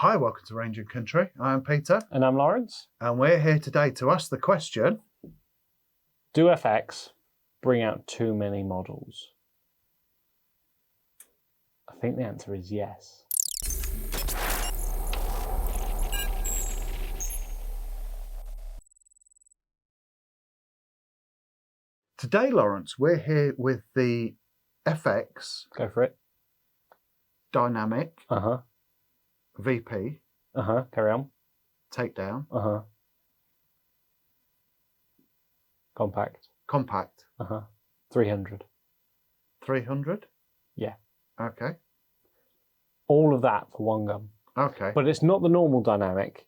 Hi, welcome to Range and Country. I'm Peter. And I'm Lawrence. And we're here today to ask the question, do FX bring out too many models? I think the answer is yes. Today, Lawrence, we're here with the FX Go for it. Dynamic Uh-huh. VP Uh-huh. Carry on. Takedown Uh-huh. Compact. Compact 300. 300? Yeah. Okay. All of that for one gun. Okay. But it's not the normal dynamic.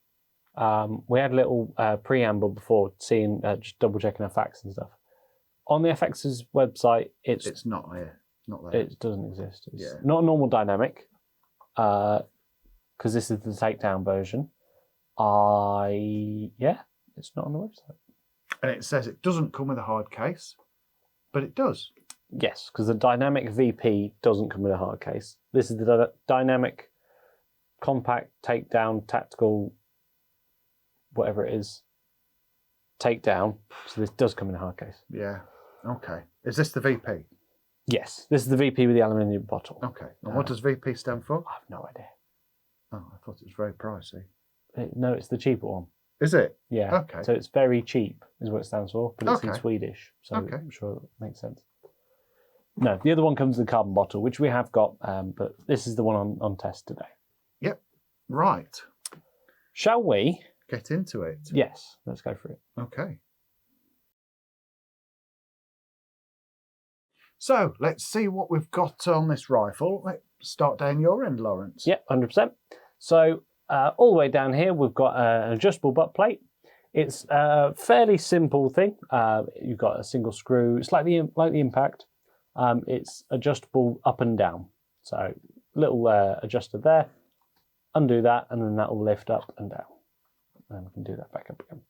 We had a little preamble before, seeing just double checking our facts and stuff. On the FX's website, it's not here. Not there. It doesn't exist. It's not a normal dynamic, because this is the takedown version. It's not on the website. And it says it doesn't come with a hard case, but it does. Yes, because the dynamic VP doesn't come with a hard case. This is the dynamic compact takedown tactical, whatever it is, takedown. So this does come in a hard case. Yeah. Okay. Is this the VP? Yes, this is the VP with the aluminium bottle. Okay. And what does VP stand for? I have no idea. Oh, I thought it was very pricey. No, it's the cheaper one. Is it? Yeah. Okay. So it's very cheap, is what it stands for, but it's in Okay. Swedish, so Okay. I'm sure that makes sense. No, the other one comes in the carbon bottle, which we have got, but this is the one on test today. Yep. Right. Shall we? Get into it. Yes, let's go for it. Okay. So let's see what we've got on this rifle. Let's start down your end, Lawrence. Yep, 100%. So all the way down here, we've got an adjustable butt plate. It's a fairly simple thing. You've got a single screw. It's like the Impact. It's adjustable up and down. So little adjuster there. Undo that, and then that will lift up and down. And we can do that back up again.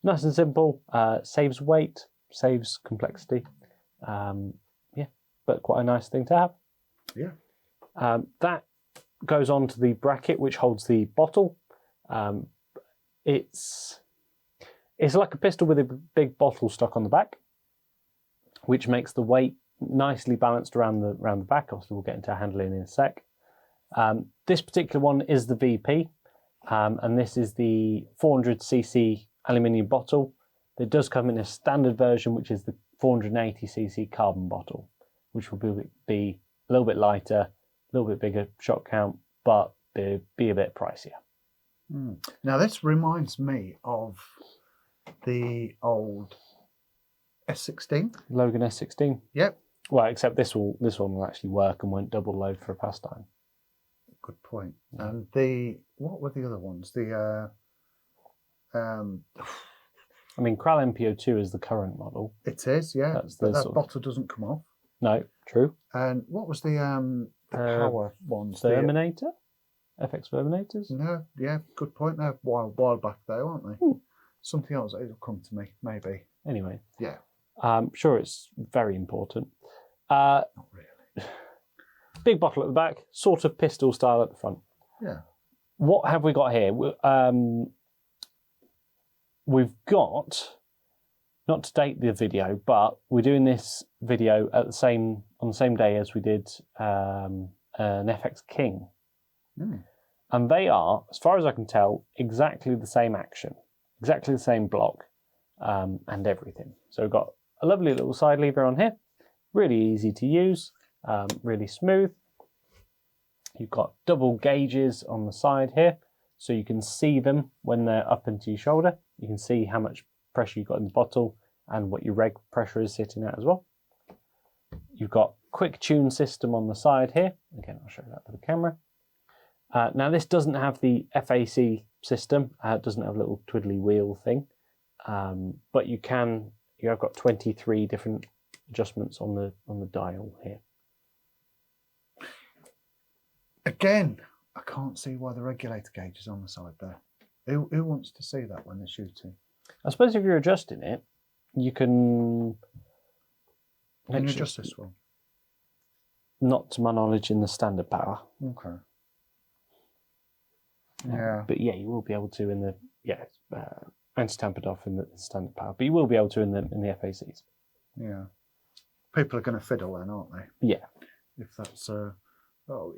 Nice and simple. Saves weight, saves complexity. But quite a nice thing to have. Yeah. That goes on to the bracket which holds the bottle. It's like a pistol with a big bottle stuck on the back, which makes the weight nicely balanced around the back. Obviously, we'll get into handling in a sec. This particular one is the VP, and this is the 400cc aluminium bottle. It does come in a standard version, which is the 480cc carbon bottle, which will be a little bit lighter, a little bit bigger shot count, but be a bit pricier. Now this reminds me of the old S16. Logan S16. Yep. Well, except this one will actually work and won't double load for a pastime. Good point. And what were the other ones? I mean, Kral MPO2 is the current model. It is, yeah. But that bottle doesn't come off. No, true. And what was the power ones? Verminator? FX Verminators? No, yeah, good point. They're a while back though, aren't they? Something else, it'll come to me, maybe. Anyway. Yeah. I'm sure it's very important. Not really. Big bottle at the back, sort of pistol style at the front. Yeah. What have we got here? We've got, not to date the video, but we're doing this video on the same day as we did an FX King. And they are, as far as I can tell, exactly the same action, exactly the same block, and everything. So we've got a lovely little side lever on here, really easy to use, really smooth. You've got double gauges on the side here, so you can see them when they're up into your shoulder. You can see how much pressure you've got in the bottle and what your reg pressure is sitting at as well. You've got quick tune system on the side here. Again, I'll show you that with the camera. Now this doesn't have the FAC system. It doesn't have a little twiddly wheel thing, but you have got 23 different adjustments on the dial here. Again, I can't see why the regulator gauge is on the side there. Who wants to see that when they're shooting? I suppose if you're adjusting it, you can... Can you adjust this one? Not to my knowledge in the standard power. Okay. Yeah. But yeah, you will be able to in the anti-tampered off in the standard power, but you will be able to in the FACs. Yeah. People are going to fiddle then, aren't they? Yeah. If that's oh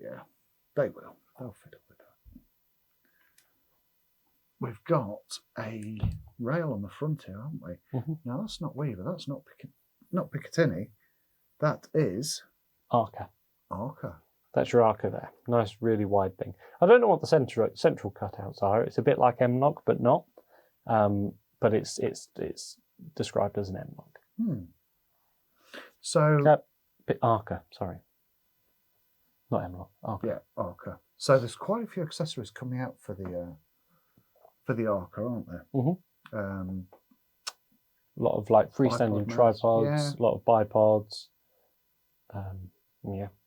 yeah, they will. They'll fiddle with that. We've got a rail on the front here, haven't we? Mm-hmm. Now that's not Weaver. That's not Picatinny. That is Arca. Arca. That's your Arca there. Nice, really wide thing. I don't know what the central cutouts are. It's a bit like M-Lock, but not. But it's described as an M-Lock. So Arca, sorry. Not M-Lock. Arca. yeah, Arca. So there's quite a few accessories coming out for the Arca, aren't there? Mm-hmm. A lot of like freestanding Bipod tripods, mounts, a lot of bipods.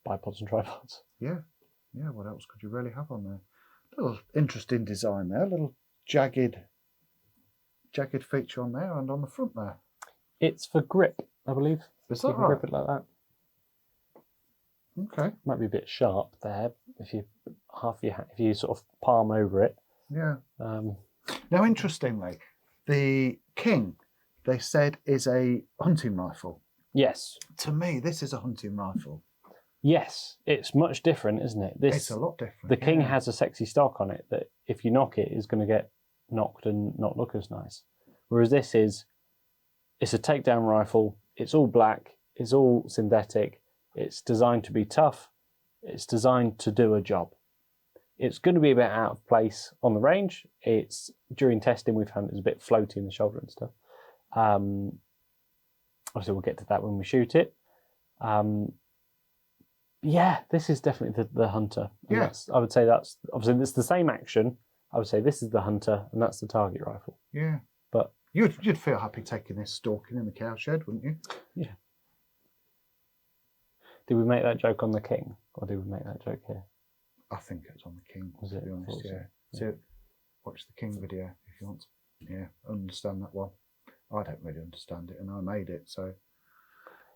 Bipods and tripods. Yeah. What else could you really have on there? Little interesting design there. Little jagged feature on there and on the front there. It's for grip, I believe. Is You that can right? grip it like that. Okay. Might be a bit sharp there if you sort of palm over it. Yeah. Now, interestingly, the King, they said, is a hunting rifle. Yes. To me, this is a hunting rifle. Yes, it's much different, isn't it? It's a lot different. The King yeah. has a sexy stock on it that if you knock it, is going to get knocked and not look as nice. Whereas it's a takedown rifle. It's all black. It's all synthetic. It's designed to be tough. It's designed to do a job. It's going to be a bit out of place on the range. It's during testing we found it was a bit floaty in the shoulder and stuff. Obviously we'll get to that when we shoot it. Yeah, this is definitely the hunter. And Yeah. I would say that's obviously it's the same action. I would say this is the hunter and that's the target rifle. Yeah. But you'd feel happy taking this stalking in the cowshed, wouldn't you? yeah. Did we make that joke on the King, or did we make that joke here? I think it's on the King. Was to it? be honest, Thought so. yeah. So watch the King video if you want. Yeah, understand that one. I don't really understand it, and I made it, so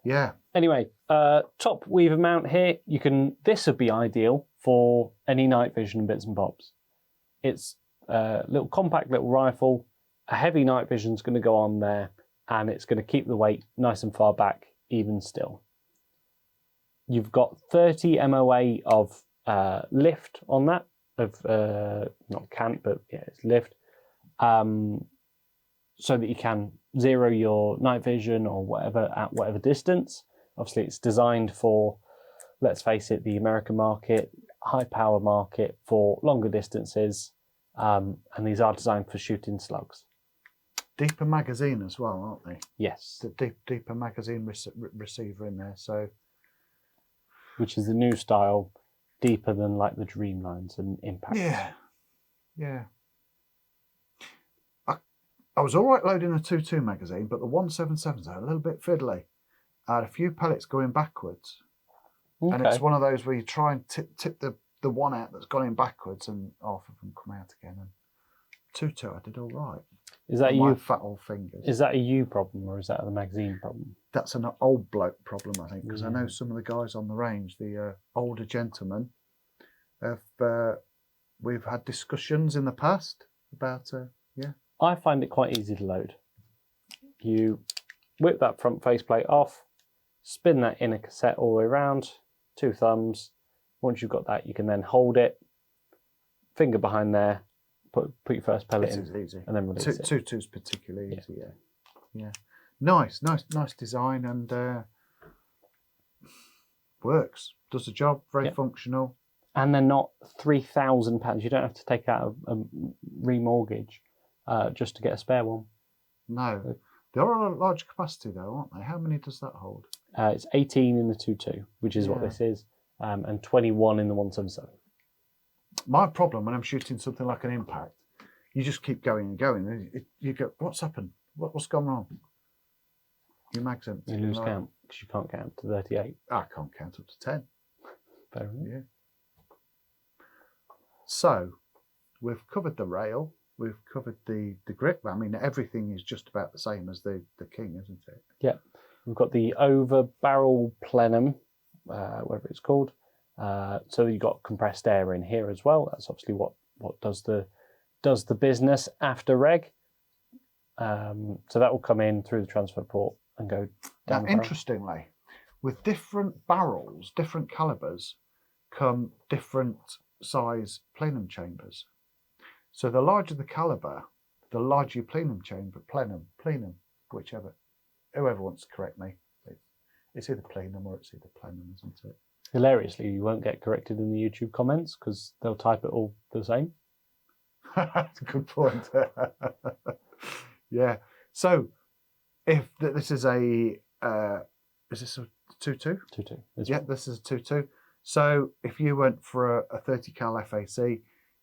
yeah. Anyway, top Weaver mount here. This would be ideal for any night vision bits and bobs. It's a little compact little rifle. A heavy night vision is going to go on there, and it's going to keep the weight nice and far back, even still. You've got 30 MOA of lift on that, of not cant, but yeah, it's lift, so that you can zero your night vision or whatever at whatever distance. Obviously, it's designed for, let's face it, the American market, high power market for longer distances, and these are designed for shooting slugs. Deeper magazine as well, aren't they? Yes. The deeper magazine receiver in there, so. Which is the new style, deeper than like the Dreamlines and Impacts. Yeah. I was all right loading a 2.2 magazine, but the 177s are a little bit fiddly. I had a few pellets going backwards. Okay. And it's one of those where you try and tip the one out that's gone in backwards and half of them come out again. And 2.2, I did all right. Is that my you? fat old fingers. Is that a you problem or is that a magazine problem? That's an old bloke problem, I think, because I Yeah. know some of the guys on the range, the older gentlemen, we've had discussions in the past about, I find it quite easy to load. You whip that front faceplate off, spin that inner cassette all the way around, 2 thumbs. Once you've got that, you can then hold it, finger behind there, put your first pellet it in, is easy. and then release it. 2.2's particularly easy, yeah. Nice design and works. Does the job, very functional. And they're not £3,000. You don't have to take out a remortgage just to get a spare one. No. They are a large capacity though, aren't they? How many does that hold? It's 18 in the 2.2, which is what this is, and 21 in the 177. My problem when I'm shooting something like an Impact, you just keep going and going. You go, what's happened? What's gone wrong? Your mag's empty. You lose count because you can't count to 38. I can't count up to 10. Fair enough. Yeah. So, we've covered the rail. We've covered the grip. I mean, everything is just about the same as the King, isn't it? Yeah. We've got the over barrel plenum, whatever it's called. So you've got compressed air in here as well. That's obviously what what does the business after reg. So that will come in through the transfer port and go Now, down the barrel. interestingly, with different barrels, different calibers, come different size plenum chambers. So the larger the caliber, the larger your plenum chamber, plenum, whichever, whoever wants to correct me. It's either plenum or it's either plenum, isn't it? Hilariously, you won't get corrected in the YouTube comments because they'll type it all the same. That's a good point. Yeah. So if this is a, is this a 2.2? 2.2. Yeah, this is a 2.2. So if you went for a 30 cal FAC,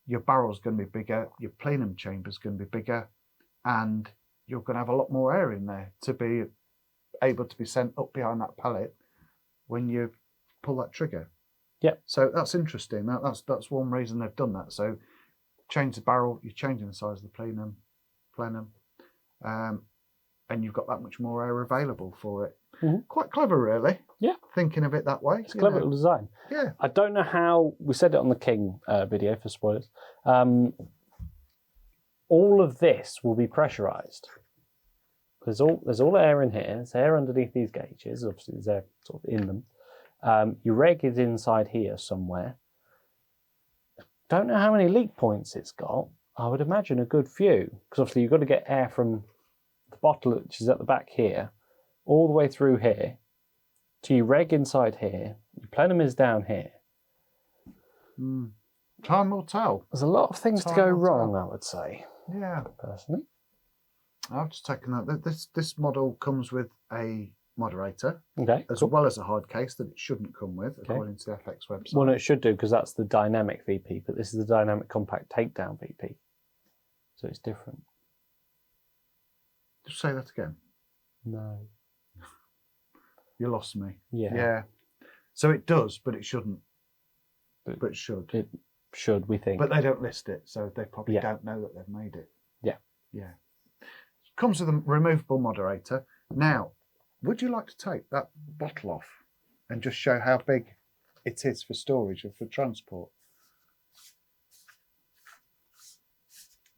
your barrel's going to be bigger, your plenum chamber's going to be bigger, and you're going to have a lot more air in there to be able to be sent up behind that pellet when you pull that trigger. Yeah. So that's interesting. That's one reason they've done that. So change the barrel, you're changing the size of the plenum, and you've got that much more air available for it. Mm-hmm. Quite clever, really. Yeah. Thinking of it that way. It's a clever little design. Yeah. I don't know how, we said it on the King video for spoilers. All of this will be pressurized. There's all air in here. There's air underneath these gauges. Obviously, there's air sort of in them. Your reg is inside here somewhere. Don't know how many leak points it's got. I would imagine a good few, because obviously you've got to get air from the bottle, which is at the back here, all the way through here, to your reg inside here. Your plenum is down here. Time will tell. There's a lot of things to go wrong, I would say. Yeah. Personally. I've just taken that. This model comes with a moderator, Okay. as well as a hard case that it shouldn't come with, according to the FX website. Well, no, it should do, because that's the dynamic VP, but this is the dynamic compact takedown VP. So it's different. Just say that again. No. You lost me. Yeah. Yeah. So it does, but it shouldn't. But it should. It should, we think. But they don't list it, so they probably Yeah. don't know that they've made it. Yeah. Yeah. Comes with a removable moderator. Now, would you like to take that bottle off and just show how big it is for storage or for transport?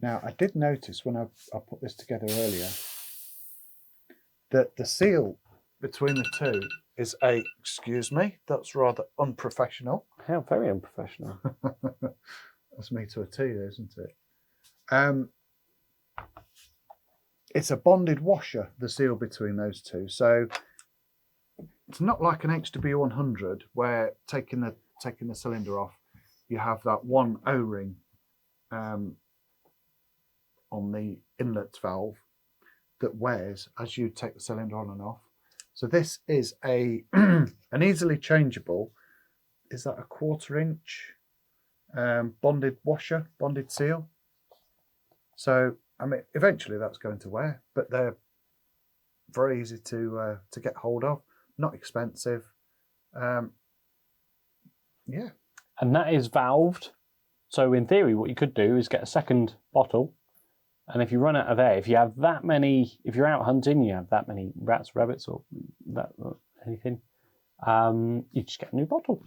Now, I did notice when I put this together earlier that the seal between the two is excuse me, that's rather unprofessional. How very unprofessional. That's me to a T, isn't it? It's a bonded washer, the seal between those two. So it's not like an HW100 where taking the cylinder off, you have that one O-ring on the inlet valve that wears as you take the cylinder on and off. So this is an easily changeable, is that a 1/4 inch bonded washer, bonded seal? So, I mean, eventually that's going to wear, but they're very easy to get hold of, not expensive. Yeah. And that is valved. So in theory, what you could do is get a second bottle. And if you run out of air, if you have that many, if you're out hunting, you have that many rats, rabbits, or anything, you just get a new bottle.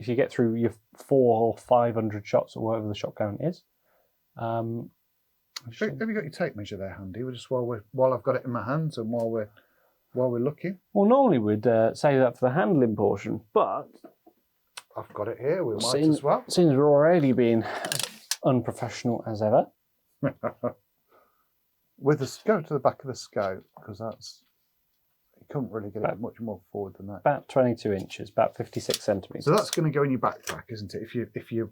If you get through your 400 or 500 shots or whatever the shot count is. Have you got your tape measure there handy? Just while I've got it in my hands and while we're looking. Well, normally we'd say that for the handling portion, but I've got it here. We might as well. Seems we're already being unprofessional as ever. Go to the back of the scope, because you couldn't really get it much more forward than that. About 22 inches, about 56 centimetres. So that's going to go in your backpack, isn't it? If you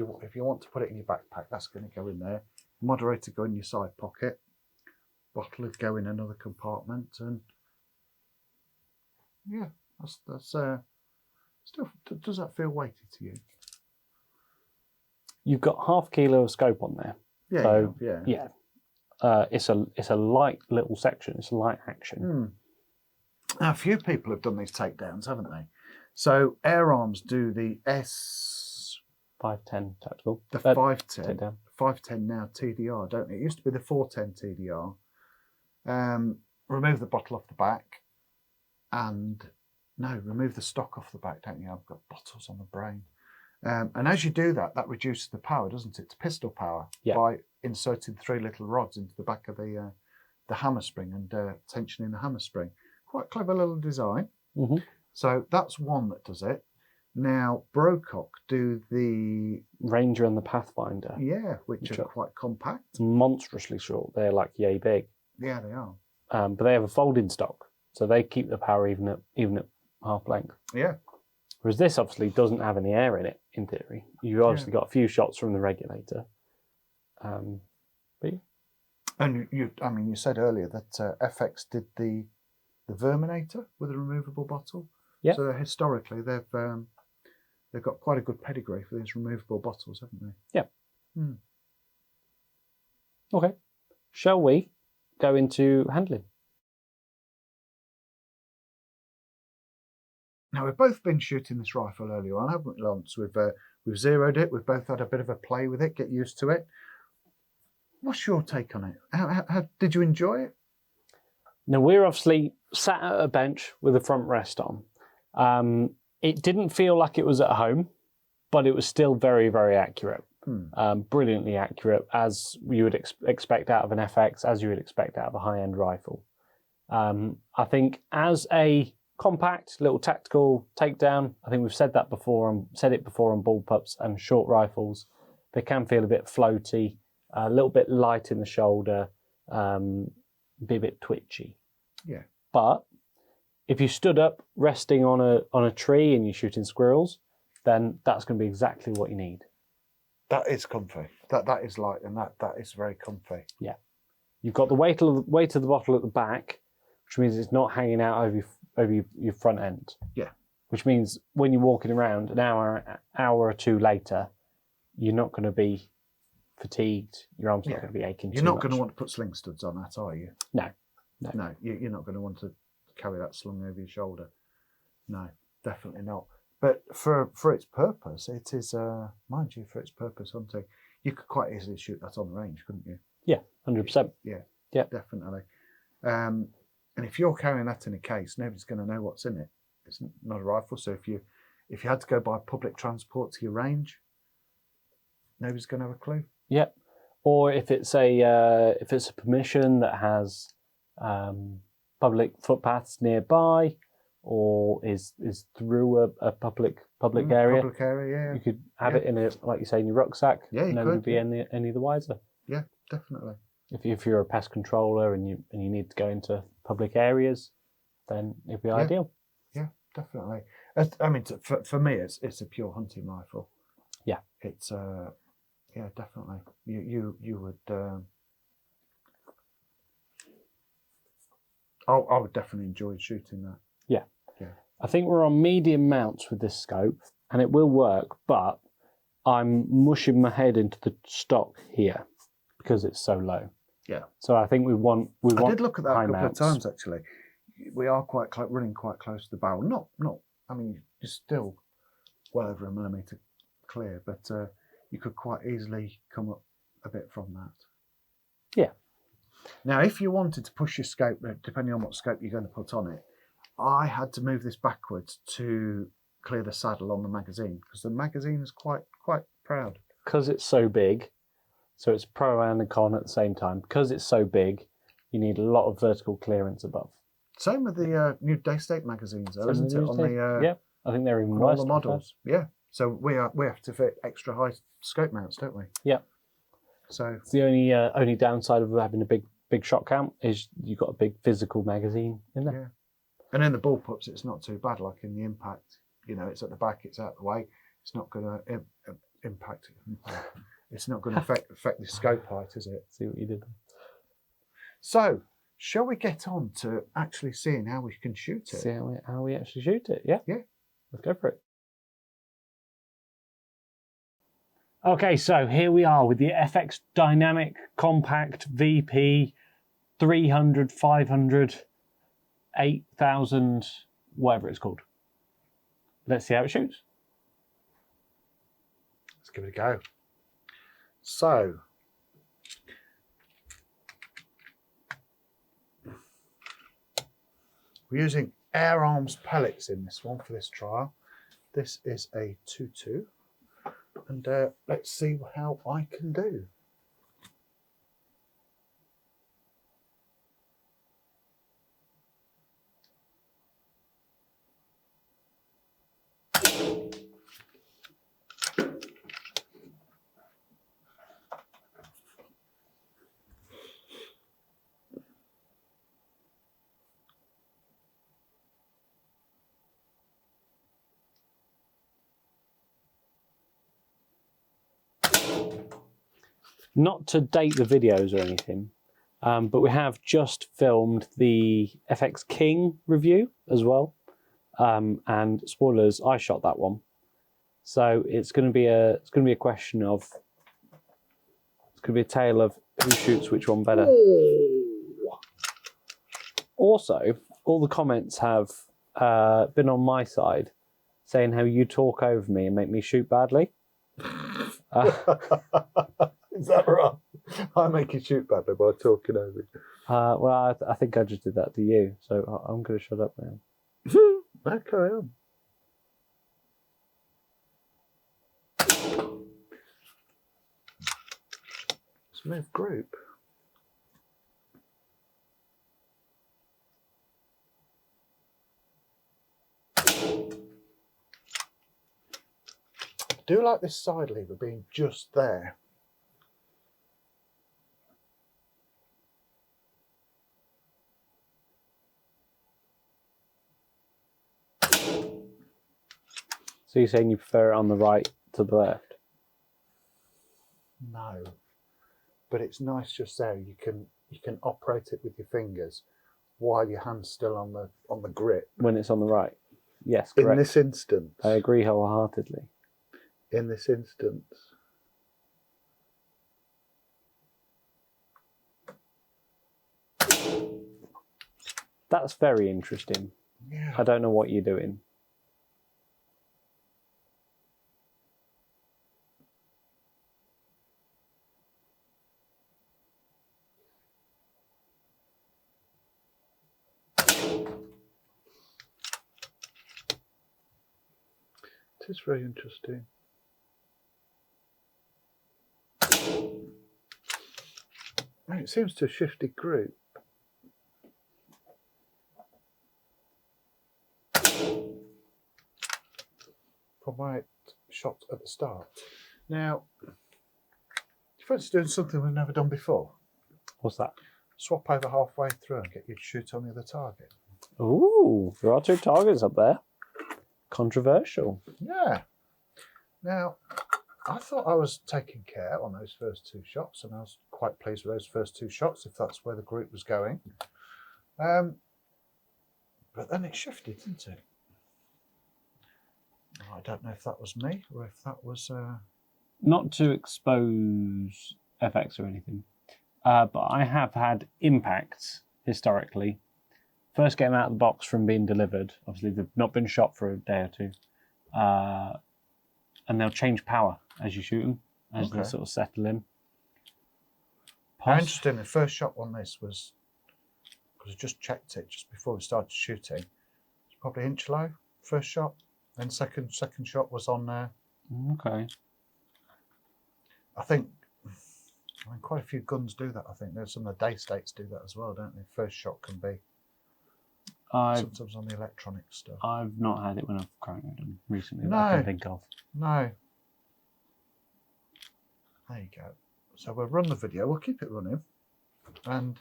want to put it in your backpack, that's going to go in there. Moderator go in your side pocket. Bottle would go in another compartment, and yeah, that's still. Does that feel weighty to you? You've got 1/2 kilo of scope on there. Yeah. So, yeah. It's a light little section. It's a light action. Now, a few people have done these takedowns, haven't they? So Air Arms do the 510 tactical. The 510. Takedown. 510 now TDR, don't it? It used to be the 410 TDR. Remove the bottle off the back, and no, remove the stock off the back, don't you? I've got bottles on the brain. And as you do that, that reduces the power, doesn't it, to pistol power by inserting 3 little rods into the back of the hammer spring and tensioning the hammer spring. Quite clever little design. Mm-hmm. So that's one that does it. Now, Brocock do the Ranger and the Pathfinder. Yeah, which are quite compact. Monstrously short. They're like yay big. Yeah, they are. But they have a folding stock, so they keep the power even at half length. Yeah. Whereas this obviously doesn't have any air in it, in theory. You've obviously got a few shots from the regulator. But And you said earlier that FX did the Verminator with a removable bottle. Yeah. So historically, they've got quite a good pedigree for these removable bottles, haven't they? Yeah. Okay. Shall we go into handling? Now, we've both been shooting this rifle earlier on, haven't we, Lawrence? We've zeroed it. We've both had a bit of a play with it, get used to it. What's your take on it? How did you enjoy it? Now, we're obviously sat at a bench with a front rest on. It didn't feel like it was at home, but it was still very, very accurate. Brilliantly accurate, as you would expect out of an FX, as you would expect out of a high-end rifle. I think as a compact little tactical takedown, I think we've said it before on bullpups and short rifles. They can feel a bit floaty, a little bit light in the shoulder, be a bit twitchy. Yeah. But if you stood up resting on a tree and you're shooting squirrels, then that's going to be exactly what you need. That is comfy. That is light, and that is very comfy. Yeah. You've got the weight of the bottle at the back, which means it's not hanging out over your front end. Yeah. Which means when you're walking around an hour or two later, you're not going to be fatigued. Your arm's not going to be aching. You're not going to want to put sling studs on that, are you? No. You're not going to want to carry that slung over your shoulder. No, definitely not. But for its purpose, it is, mind you, for its purpose, hunting, you could quite easily shoot that on the range, couldn't you? Yeah, 100%. Yeah, definitely. And if you're carrying that in a case, nobody's going to know what's in it. It's not a rifle, so if you had to go by public transport to your range, nobody's going to have a clue. Yep. Or if it's a permission that has public footpaths nearby, or is through a public area. Public area, yeah. You could have it in like you say, in your rucksack. Yeah, you nobody could. Would be any the wiser. Yeah, definitely. If you're a pest controller and you need to go into public areas, then it'd be ideal. Yeah, definitely. I mean, for me, it's a pure hunting rifle. Yeah, it's definitely. You would. I would definitely enjoy shooting that. Yeah. Yeah. I think we're on medium mounts with this scope, and it will work, but I'm mushing my head into the stock here because it's so low. Yeah. So I think we want. I did look at that a couple mounts. of times actually. We are running quite close to the barrel. Not. I mean, you're still well over a millimetre clear, but you could quite easily come up a bit from that. Yeah. Now, if you wanted to push your scope, depending on what scope you're going to put on it, I had to move this backwards to clear the saddle on the magazine because the magazine is quite proud. Because it's so big, so it's pro and a con at the same time. Because it's so big, you need a lot of vertical clearance above. Same with the new Daystate magazines, though, isn't it? Yeah, I think they're even on worse. All the models. Yeah. So we have to fit extra high scope mounts, don't we? Yeah. So it's the only downside of having a big shot count is you've got a big physical magazine in there. Yeah. And in the bullpups, it's not too bad. Like in the impact, it's at the back, it's out the way. It's not going to impact. It's not going to affect the scope height, is it? See what you did there. So, shall we get on to actually seeing how we can shoot it? See how we actually shoot it, yeah? Yeah. Let's go for it. Okay, so here we are with the FX Dynamic Compact VP 300, 500, 8,000, whatever it's called. Let's see how it shoots. Let's give it a go. So, we're using Air Arms pellets in this one for this trial. This is a 2.2. and let's see how I can do. Not to date the videos or anything, but we have just filmed the FX King review as well. And spoilers, I shot that one. So it's going to be a question of, it's going to be a tale of who shoots which one better. Also, all the comments have been on my side, saying how you talk over me and make me shoot badly. Is that right? I make you shoot badly by talking over you. Well, I think I just did that to you, so I'm going to shut up now. No, carry on. Smooth group. I do like this side lever being just there. So you're saying you prefer it on the right to the left? No, but it's nice just there. You can operate it with your fingers while your hand's still on the grip. When it's on the right? Yes, correct. In this instance. I agree wholeheartedly. In this instance. That's very interesting. Yeah. I don't know what you're doing. It is very interesting. And it seems to have shifted group. From where it shot at the start. Now, you fancy doing something we've never done before? What's that? Swap over halfway through and get you to shoot on the other target. Ooh, there are two targets up there. Controversial. Yeah. Now, I thought I was taking care on those first two shots, and I was quite pleased with those first two shots, if that's where the group was going. But then it shifted, didn't it? I don't know if that was me or if that was... Not to expose FX or anything, but I have had impacts historically. First get them out of the box from being delivered. Obviously, they've not been shot for a day or two. And they'll change power as you shoot them, as they sort of settle in. Interesting, the first shot on this was, because I just checked it just before we started shooting, it's probably inch low, first shot. Then second shot was on there. Okay. I mean, quite a few guns do that. I think there's some of the day states do that as well, don't they? First shot can be sometimes on the electronic stuff. I've not had it when I've cranked them recently No. that I can think of. No. There you go. So we'll run the video. We'll keep it running, and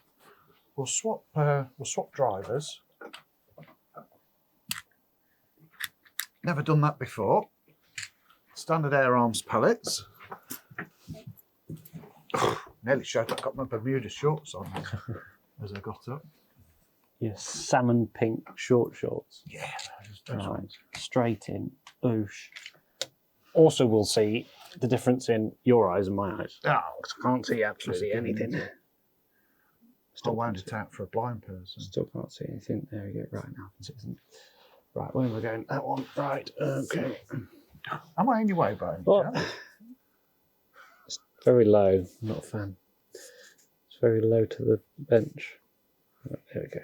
we'll swap drivers. Never done that before. Standard air arms pellets. Nearly showed I've got my Bermuda shorts on as I got up. Yes, salmon pink short shorts. Yeah, Right, straight in. Boosh. Also, we'll see the difference in your eyes and my eyes. Oh, I can't see absolutely anything. Still wound it out for a blind person. Still can't see anything. There we go. Right, now I can see something. Right, where am I going? That one. Right, okay. Am I in your way, by any Well, chance? it's very low. Not a fan. It's very low to the bench. Right, there we go.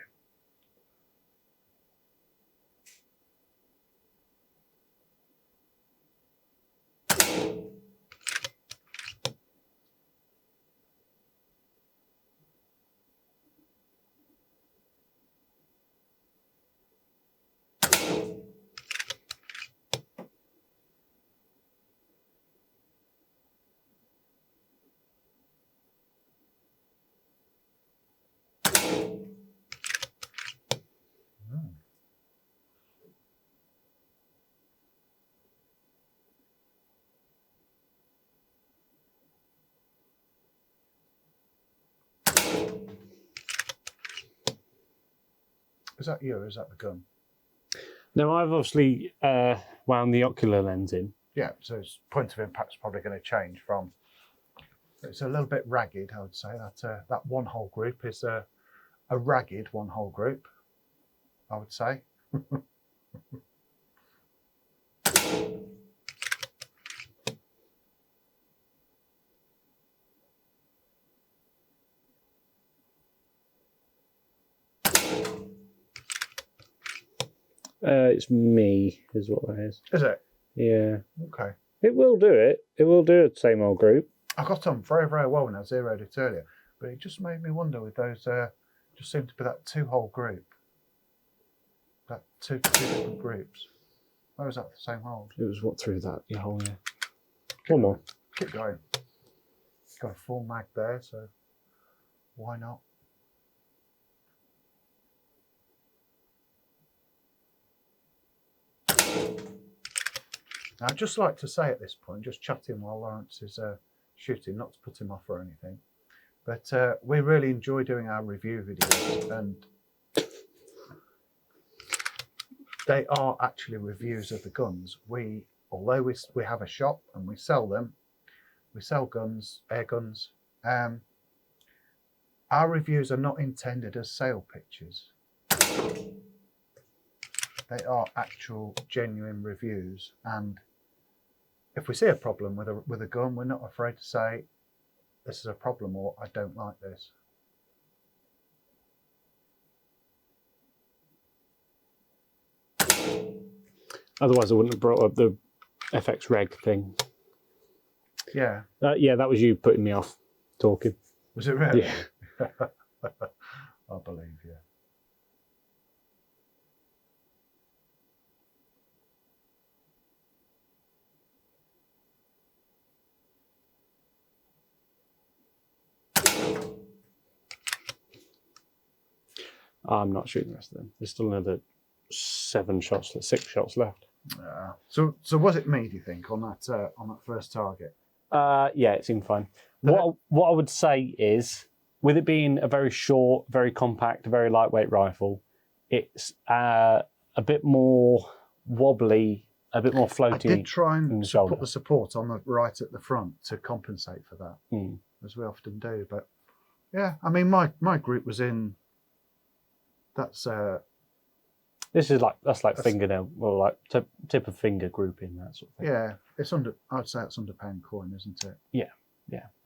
Is that you or is that the gun? Now, I've obviously wound the ocular lens in. Yeah, so its point of impact's probably going to change from. It's a little bit ragged, I would say. That one hole group is a ragged one hole group, I would say. It's me, is what that is. Is it? Yeah. Okay. It will do it. It will do it, same old group. I got on very, very well when I zeroed it earlier, but it just made me wonder with those, just seemed to be that two hole group. That two different groups. Or was that the same hole? It was what through that hole, yeah. One more. Keep going. Got a full mag there, so why not? Now, I'd just like to say at this point, just chatting while Lawrence is shooting, not to put him off or anything, but we really enjoy doing our review videos, and they are actually reviews of the guns. Although we have a shop and we sell them, we sell guns, air guns. Our reviews are not intended as sale pitches. They are actual, genuine reviews, and if we see a problem with a gun, we're not afraid to say this is a problem or I don't like this. Otherwise, I wouldn't have brought up the FX Reg thing. Yeah. Yeah, that was you putting me off talking. Was it really? Yeah. I believe you. I'm not shooting the rest of them. There's still another 6 shots left. So was it me, do you think, on that first target? Yeah, it seemed fine. What I would say is, with it being a very short, very compact, very lightweight rifle, it's a bit more wobbly, a bit more floaty. I did try and the shoulder. put the support on the right at the front to compensate for that, as we often do. But yeah, I mean, my group was in. That's that's fingernail, or like tip of finger grouping, that sort of thing. Yeah, it's under. I'd say it's under pound coin, isn't it? Yeah.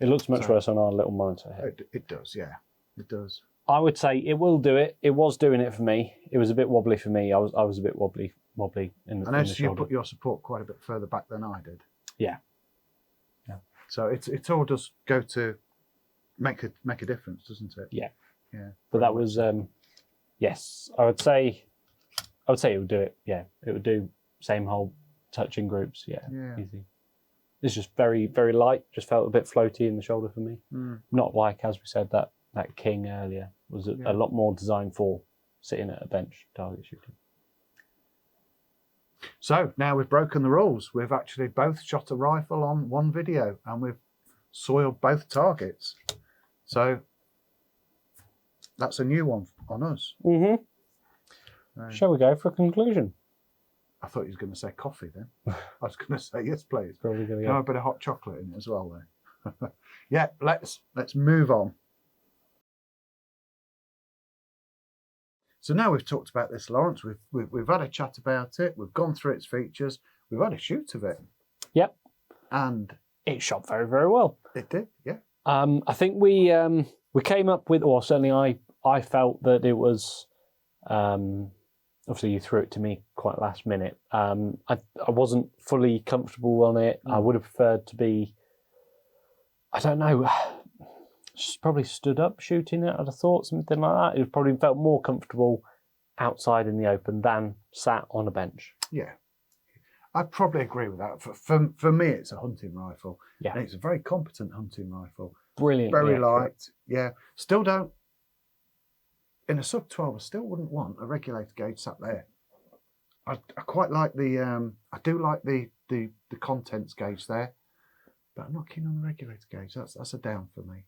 It looks much worse on our little monitor here. It does, yeah, it does. I would say it will do it. It was doing it for me. It was a bit wobbly for me. I was a bit wobbly in the. I noticed in the you put your support quite a bit further back than I did. Yeah. So it all does go to make a difference, doesn't it? Yeah. Yeah. But that was yes. I would say it would do it. Yeah, it would do same hole touching groups. Yeah. Easy. It's just very, very light. Just felt a bit floaty in the shoulder for me. Not like, as we said, that King earlier was a lot more designed for sitting at a bench target shooting. So now we've broken the rules. We've actually both shot a rifle on one video and we've soiled both targets. So that's a new one on us. Shall we go for a conclusion? I thought you was going to say coffee then. I was going to say yes, please. Probably going to Can I have a bit of hot chocolate in it as well then? Yeah, let's move on. So now we've talked about this, Lawrence. We've had a chat about it. We've gone through its features. We've had a shoot of it. Yep. And it shot very, very well. It did, yeah. I think we came up with, or certainly I felt that it was. Obviously, you threw it to me quite last minute. I wasn't fully comfortable on it. I would have preferred to be. I don't know. Probably stood up shooting it. I'd have thought something like that. It probably felt more comfortable outside in the open than sat on a bench. Yeah, I'd probably agree with that. For me, it's a hunting rifle. Yeah, and it's a very competent hunting rifle. Brilliant. Very light. Yeah, still don't. In a sub 12, I still wouldn't want a regulator gauge sat there. I quite like the. I do like the contents gauge there, But I'm not keen on the regulator gauge. That's a down for me.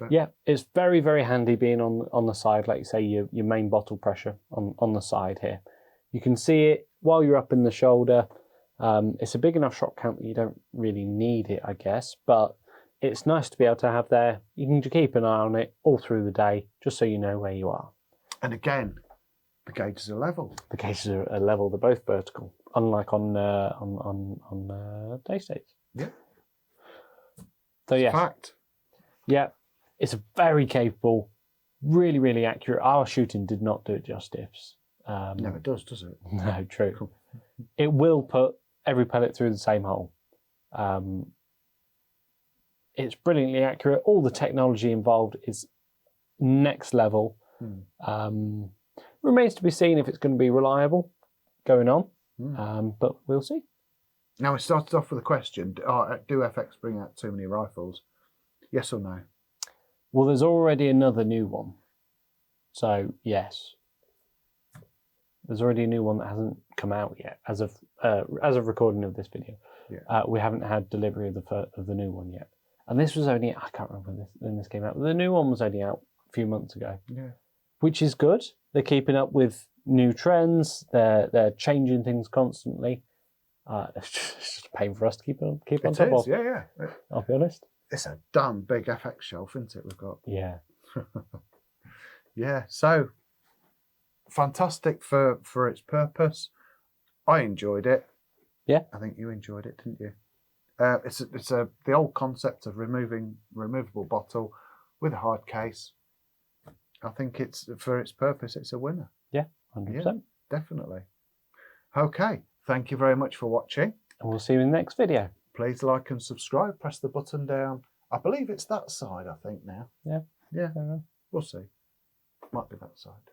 But yeah, it's very, very handy being on the side, like you say, your main bottle pressure on the side here. You can see it while you're up in the shoulder. It's a big enough shot count that you don't really need it, I guess, but it's nice to be able to have there. You can keep an eye on it all through the day, just so you know where you are. And again, the gauges are level. The gauges are level; they're both vertical, unlike on day states. Yeah. So yes, Fact. yeah, it's very capable, really, really accurate. Our shooting did not do it justice. Never does it? No, true. Cool. It will put every pellet through the same hole. It's brilliantly accurate. All the technology involved is next level. Remains to be seen if it's going to be reliable going on, but we'll see. Now, we started off with a question. Do FX bring out too many rifles? Yes or no? Well, there's already another new one. So, yes. There's already a new one that hasn't come out yet as of recording of this video. Yeah. We haven't had delivery of the new one yet. And this was only, I can't remember when this came out, but the new one was only out a few months ago. Yeah. Which is good. They're keeping up with new trends. They're changing things constantly. It's just a pain for us to keep on top of. Yeah. I'll be honest. It's a damn big FX shelf, isn't it? We've got. Yeah. Yeah. So fantastic for its purpose. I enjoyed it. Yeah. I think you enjoyed it, didn't you? It's the old concept of removable bottle with a hard case. I think it's for its purpose. It's a winner. Yeah, 100%. Yeah, definitely. Okay. Thank you very much for watching. And we'll see you in the next video. Please like and subscribe. Press the button down. I believe it's that side, I think, now. Yeah. Yeah. We'll see. Might be that side.